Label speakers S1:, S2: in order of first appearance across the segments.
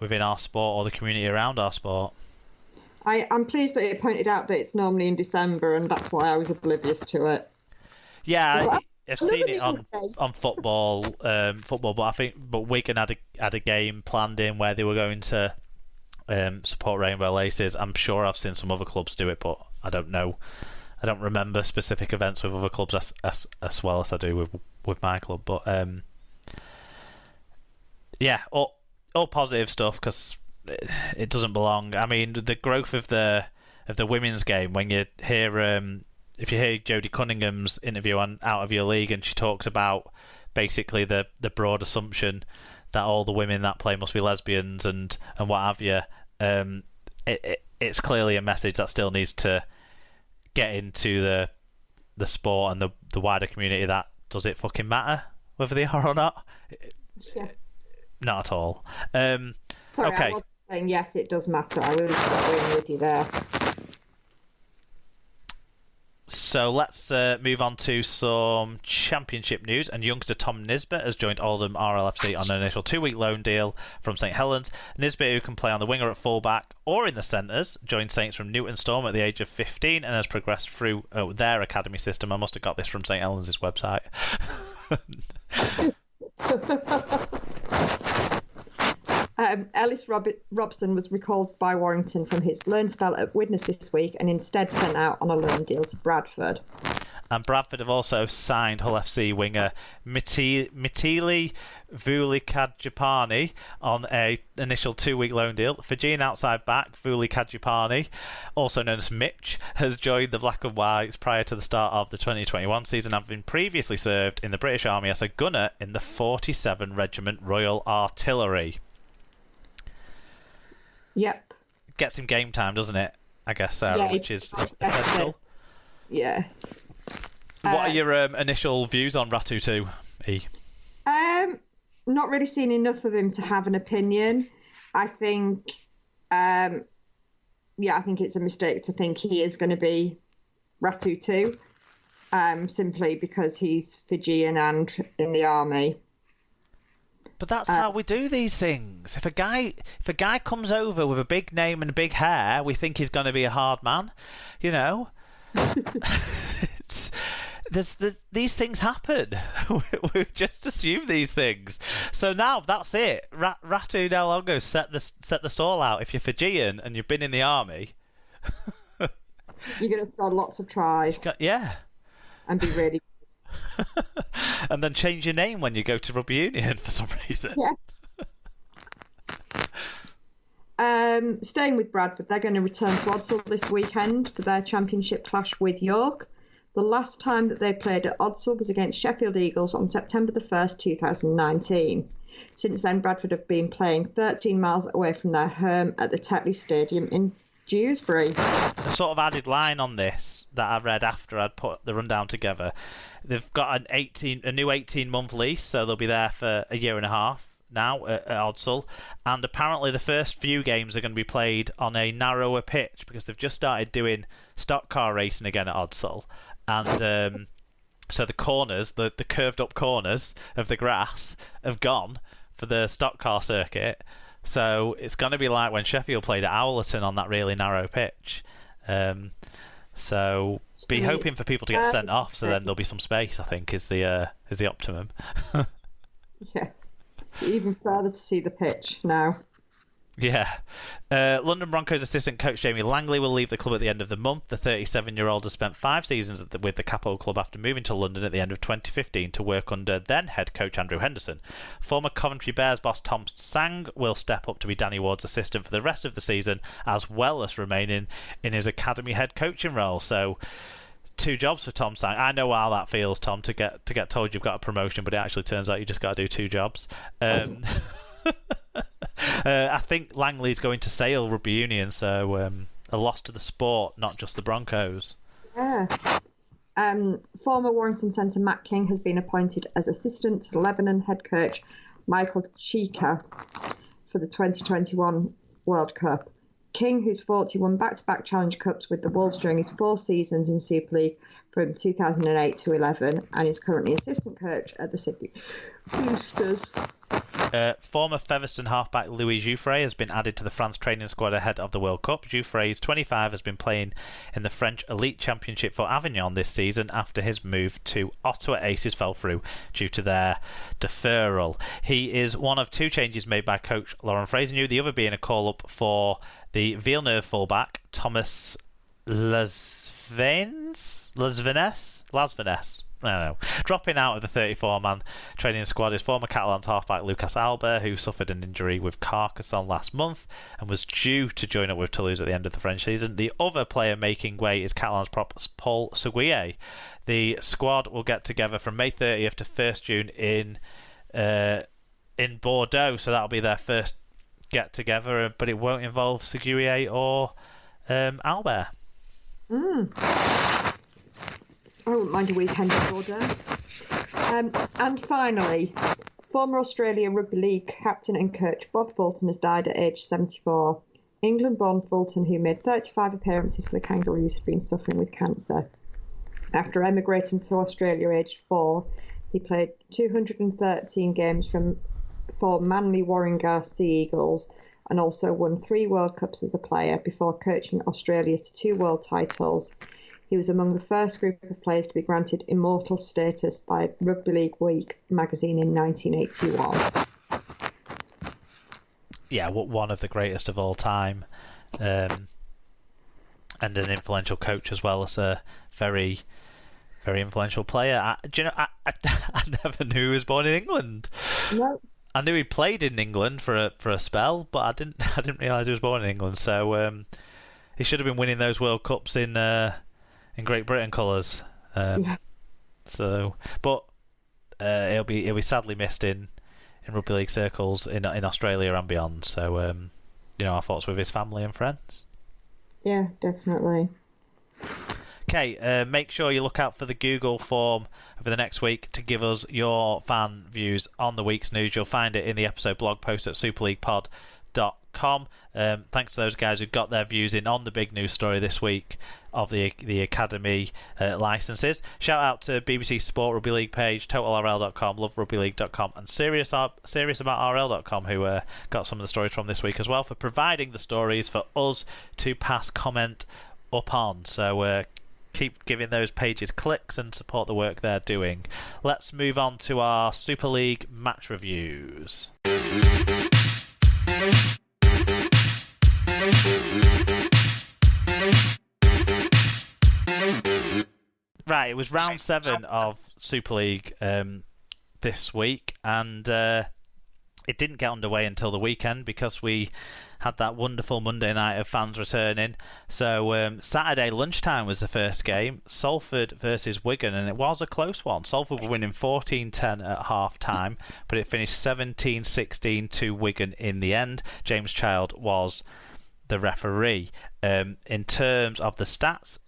S1: within our sport or the community around our sport.
S2: I'm pleased that it pointed out that it's normally in December, and that's why I was oblivious to it.
S1: Yeah, I've seen it
S2: another
S1: on football, but Wigan had a game planned in where they were going to support Rainbow Laces. I'm sure I've seen some other clubs do it, but I don't know. I don't remember specific events with other clubs as well as I do with my club. But yeah, all positive stuff because it doesn't belong. I mean, the growth of the women's game when you hear if you hear Jodie Cunningham's interview on Out of Your League, and she talks about basically the broad assumption that all the women that play must be lesbians and what have you. It's clearly a message that still needs to get into the sport and the wider community. That does it fucking matter whether they are or not?
S2: Yeah.
S1: Not at all.
S2: Sorry,
S1: okay.
S2: I was saying yes, it does matter. I really agree with you there.
S1: So let's move on to some championship news. And youngster Tom Nisbet has joined Oldham RLFC on an initial 2-week loan deal from St Helens. Nisbet, who can play on the wing or at fullback or in the centres, joined Saints from Newton Storm at the age of 15 and has progressed through their academy system. I must have got this from St Helens' website.
S2: Ellis Robson was recalled by Warrington from his loan spell at Widnes this week and instead sent out on a loan deal to Bradford.
S1: And Bradford have also signed Hull FC winger Meaty Vulikadjapani on an initial 2-week loan deal. Fijian outside back Vulikadjapani, also known as Mitch, has joined the Black and Whites prior to the start of the 2021 season, having previously served in the British Army as a gunner in the 47 Regiment Royal Artillery.
S2: Yep.
S1: Gets him game time, doesn't it? I guess, Sarah,
S2: yeah,
S1: which is essential.
S2: Yeah.
S1: What are your initial views on Ratu 2, E?
S2: Not really seen enough of him to have an opinion. I think, I think it's a mistake to think he is going to be Ratu 2, simply because he's Fijian and in the army.
S1: But that's how we do these things. If a guy comes over with a big name and big hair, we think he's going to be a hard man. You know, these things happen. We just assume these things. So now that's it. Ratu no longer set the stall out. If you're Fijian and you've been in the army,
S2: you're going to score lots of tries.
S1: Yeah,
S2: and be really.
S1: And then change your name when you go to rugby union for some reason.
S2: Yeah. Staying with Bradford, they're going to return to Odsal this weekend for their championship clash with York. The last time that they played at Odsal was against Sheffield Eagles on September the 1st, 2019. Since then, Bradford have been playing 13 miles away from their home at the Tetley Stadium in Dewsbury.
S1: A sort of added line on this that I read after I'd put the rundown together. They've got a new 18-month lease, so they'll be there for a year and a half now at Odsal. And apparently the first few games are going to be played on a narrower pitch because they've just started doing stock car racing again at Odsal. And so the corners, the curved up corners of the grass have gone for the stock car circuit. So it's going to be like when Sheffield played at Owlerton on that really narrow pitch. So be hoping for people to get sent off, so then there'll be some space, I think, is the optimum.
S2: Yeah. Even further to see the pitch now.
S1: Yeah. London Broncos assistant coach Jamie Langley will leave the club at the end of the month. The 37-year-old has spent 5 seasons with the Capo club after moving to London at the end of 2015 to work under then head coach Andrew Henderson. Former Coventry Bears boss Tom Sang will step up to be Danny Ward's assistant for the rest of the season, as well as remaining in his academy head coaching role. So 2 jobs for Tom Sang. I know how that feels, Tom, to get told you've got a promotion, but it actually turns out you just got to do 2 jobs. I think Langley's going to Sale Rugby Union, so a loss to the sport, not just the Broncos.
S2: Yeah. Former Warrington centre Matt King has been appointed as assistant to Lebanon head coach Michael Chika for the 2021 World Cup. King, who's 41 back-to-back Challenge Cups with the Wolves during his 4 seasons in Super League from 2008 to 11, and is currently assistant coach at the Sydney Roosters.
S1: Former Featherstone halfback Louis Jouffret has been added to the France training squad ahead of the World Cup. Jouffret, 25, has been playing in the French Elite Championship for Avignon this season after his move to Ottawa. Aces fell through due to their deferral. He is one of two changes made by coach Laurent Fresneau, the other being a call-up for the Villeneuve fullback Thomas Lasvenes. I don't know. Dropping out of the 34-man training squad is former Catalans halfback Lucas Alba, who suffered an injury with Carcassonne last month and was due to join up with Toulouse at the end of the French season. The other player making way is Catalans prop Paul Seguier. The squad will get together from May 30th to 1st June in Bordeaux, so that'll be their first get-together, but it won't involve Seguier or Albert.
S2: I wouldn't mind a weekend in Bordeaux. And finally, former Australia Rugby League captain and coach Bob Fulton has died at age 74. England-born Fulton, who made 35 appearances for the Kangaroos, had been suffering with cancer. After emigrating to Australia aged 4, he played 213 games for Manly Warringah Sea Eagles and also won 3 World Cups as a player before coaching Australia to 2 world titles. He was among the first group of players to be granted immortal status by Rugby League Week magazine in 1981.
S1: Yeah, one of the greatest of all time, and an influential coach as well as a very, very influential player. I never knew he was born in England.
S2: No.
S1: I knew he played in England for a spell, but I didn't realise he was born in England. So he should have been winning those World Cups in Great Britain colours.
S2: Yeah.
S1: So, but he'll be sadly missed in rugby league circles in Australia and beyond. So, our thoughts with his family and friends.
S2: Yeah, definitely.
S1: Okay, make sure you look out for the Google form over the next week to give us your fan views on the week's news. You'll find it in the episode blog post at superleaguepod.com. Thanks to those guys who got their views in on the big news story this week of the Academy licences. Shout out to BBC Sport Rugby League page, totalrl.com, loverugbyleague.com and seriousaboutRL.com who got some of the stories from this week as well for providing the stories for us to pass comment up on. So keep giving those pages clicks and support the work they're doing. Let's move on to our Super League match reviews. Right, it was round 7 of Super League this week, and it didn't get underway until the weekend because we had that wonderful Monday night of fans returning. So Saturday lunchtime was the first game, Salford versus Wigan, and it was a close one. Salford were winning 14-10 at half-time, but it finished 17-16 to Wigan in the end. James Child was the referee. In terms of the stats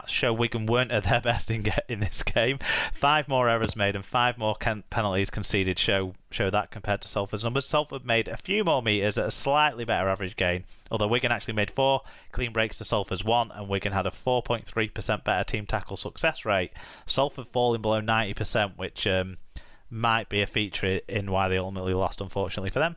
S1: show Wigan weren't at their best in this game. 5 more errors made and 5 more penalties conceded show that compared to Salford's numbers. Salford made a few more metres at a slightly better average gain, although Wigan actually made 4 clean breaks to Salford's 1, and Wigan had a 4.3% better team tackle success rate. Salford falling below 90%, which might be a feature in why they ultimately lost, unfortunately for them.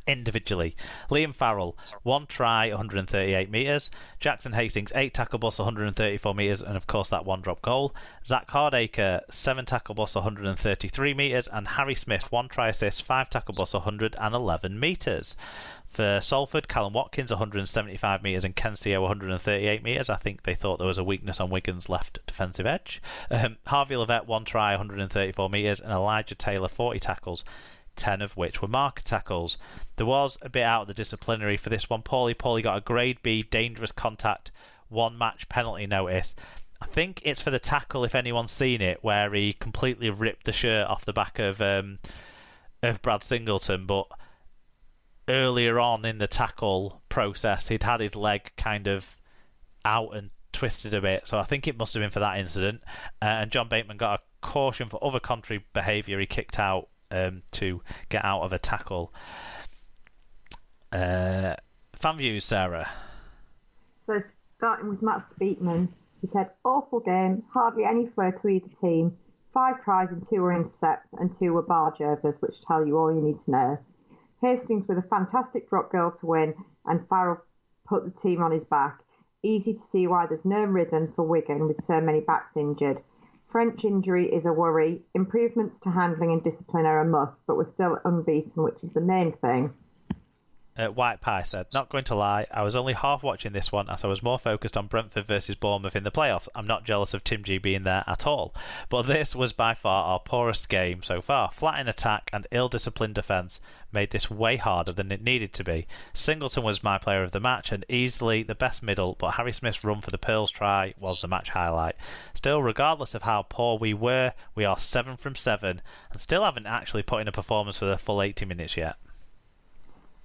S1: Individually, Liam Farrell, 1 try, 138 metres. Jackson Hastings, 8 tackle busts, 134 metres, and of course that 1 drop goal. Zach Hardacre, 7 tackle busts, 133 metres, and Harry Smith, 1 try assist, 5 tackle busts, 111 metres. For Salford, Callum Watkins, 175 metres, and Ken Seo, 138 metres. I think they thought there was a weakness on Wigan's left defensive edge. Harvey Levett, 1 try, 134 metres, and Elijah Taylor, 40 tackles, 10 of which were marker tackles. There was a bit out of the disciplinary for this one. Paulie got a grade B dangerous contact 1 match penalty notice. I think it's for the tackle, if anyone's seen it, where he completely ripped the shirt off the back of Brad Singleton, but earlier on in the tackle process he'd had his leg kind of out and twisted a bit, so I think it must have been for that incident. And John Bateman got a caution for other contrary behaviour. He kicked out to get out of a tackle. Fan views, Sarah.
S2: So starting with Matt Speakman, he said, awful game, hardly any flair to either team. 5 tries and 2 were intercepts and 2 were barge overs, which tell you all you need to know. Hastings with a fantastic drop goal to win, and Farrell put the team on his back. Easy to see why there's no rhythm for Wigan with so many backs injured. French injury is a worry. Improvements to handling and discipline are a must, but we're still unbeaten, which is the main thing.
S1: White Pie said, not going to lie, I was only half watching this one as I was more focused on Brentford versus Bournemouth in the playoffs. I'm not jealous of Tim G being there at all. But this was by far our poorest game so far. Flat in attack and ill-disciplined defence made this way harder than it needed to be. Singleton was my player of the match and easily the best middle, but Harry Smith's run for the Pearls try was the match highlight. Still, regardless of how poor we were, we are 7 from 7 and still haven't actually put in a performance for the full 80 minutes yet.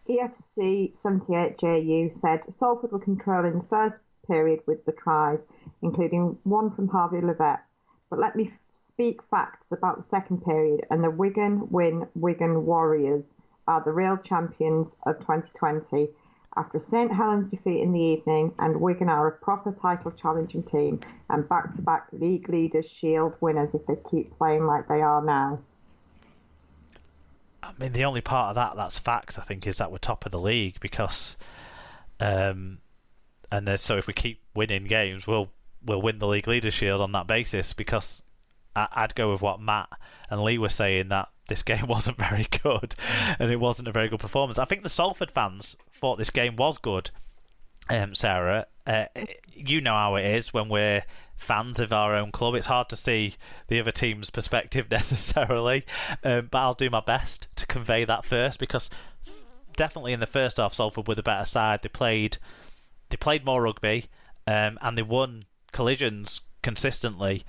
S2: EFC 78JU said Salford were controlling the first period with the tries, including one from Harvey Levette. But let me speak facts about the second period, and the Wigan Warriors are the real champions of 2020. After St Helens defeat in the evening, and Wigan are a proper title challenging team and back-to-back League Leaders Shield winners if they keep playing like they are now.
S1: I mean, the only part of that's facts, I think, is that we're top of the league because, so if we keep winning games, we'll win the League Leaders Shield on that basis. Because I'd go with what Matt and Lee were saying, that this game wasn't very good and it wasn't a very good performance. I think the Salford fans thought this game was good. Sarah, you know how it is when we're fans of our own club. It's hard to see the other team's perspective necessarily, but I'll do my best to convey that first, because definitely in the first half Salford were the better side. They played more rugby, and they won collisions consistently,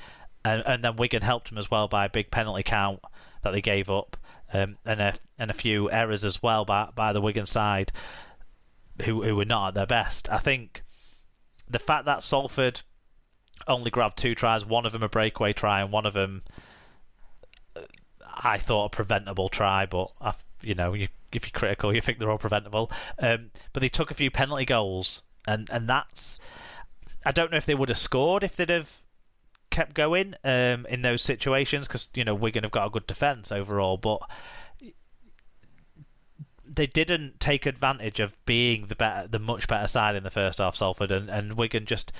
S1: and then Wigan helped them as well by a big penalty count that they gave up, and a few errors as well by the Wigan side, who were not at their best. I think the fact that Salford only grabbed 2 tries, one of them a breakaway try and one of them I thought a preventable try, but if you're critical you think they're all preventable, but they took a few penalty goals, and that's, I don't know if they would have scored if they'd have kept going in those situations, because Wigan have got a good defence overall, but they didn't take advantage of being the much better side in the first half, Salford, and Wigan just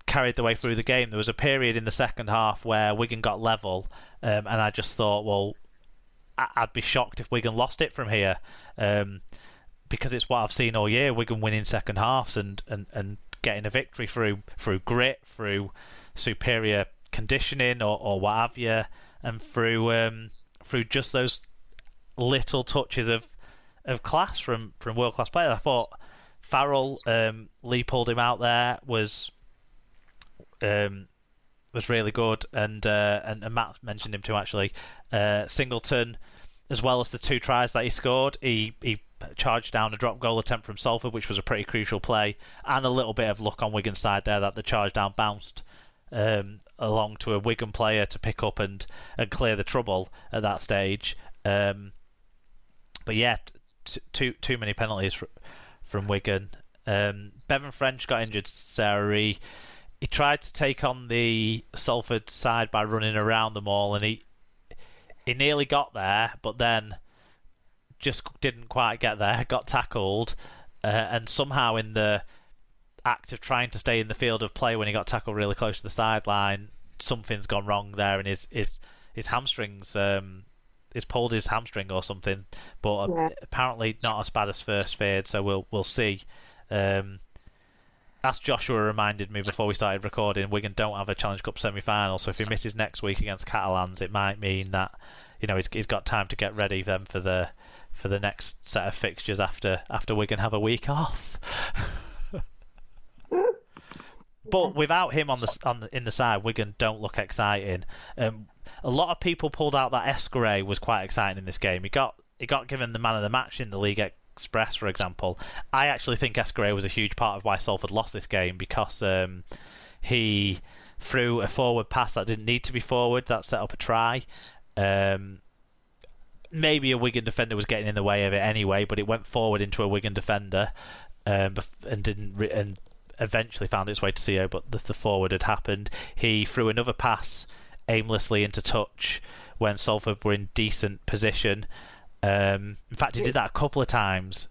S1: carried the way through the game. There was a period in the second half where Wigan got level, and I just thought, well, I'd be shocked if Wigan lost it from here, because it's what I've seen all year, Wigan winning second halves and getting a victory through grit, through superior conditioning or what have you, and through just those little touches of class from world class players. I thought Farrell, Lee pulled him out there, was really good, and Matt mentioned him too actually. Singleton, as well as the 2 tries that he scored, he charged down a drop goal attempt from Salford, which was a pretty crucial play, and a little bit of luck on Wigan's side there that the charge down bounced along to a Wigan player to pick up and clear the trouble at that stage. But yeah, too many penalties from Wigan. Bevan French got injured, Sarah. He tried to take on the Salford side by running around them all, and he nearly got there, but then just didn't quite get there, got tackled, and somehow in the act of trying to stay in the field of play when he got tackled really close to the sideline, something's gone wrong there, and his hamstrings, he's pulled his hamstring or something, but apparently not as bad as first feared, so we'll see. As Joshua reminded me before we started recording, Wigan don't have a Challenge Cup semi-final, so if he misses next week against Catalans, it might mean that he's got time to get ready then for the next set of fixtures after Wigan have a week off. But without him in the side, Wigan don't look exciting. A lot of people pulled out that Esquire was quite exciting in this game. He got given the man of the match in the League Express, for example. I actually think Esquire was a huge part of why Salford lost this game, because he threw a forward pass that didn't need to be forward, that set up a try. Maybe a Wigan defender was getting in the way of it anyway, but it went forward into a Wigan defender, and eventually found its way to CO, but the forward had happened. He threw another pass aimlessly into touch when Salford were in decent position. In fact, he did that a couple of times.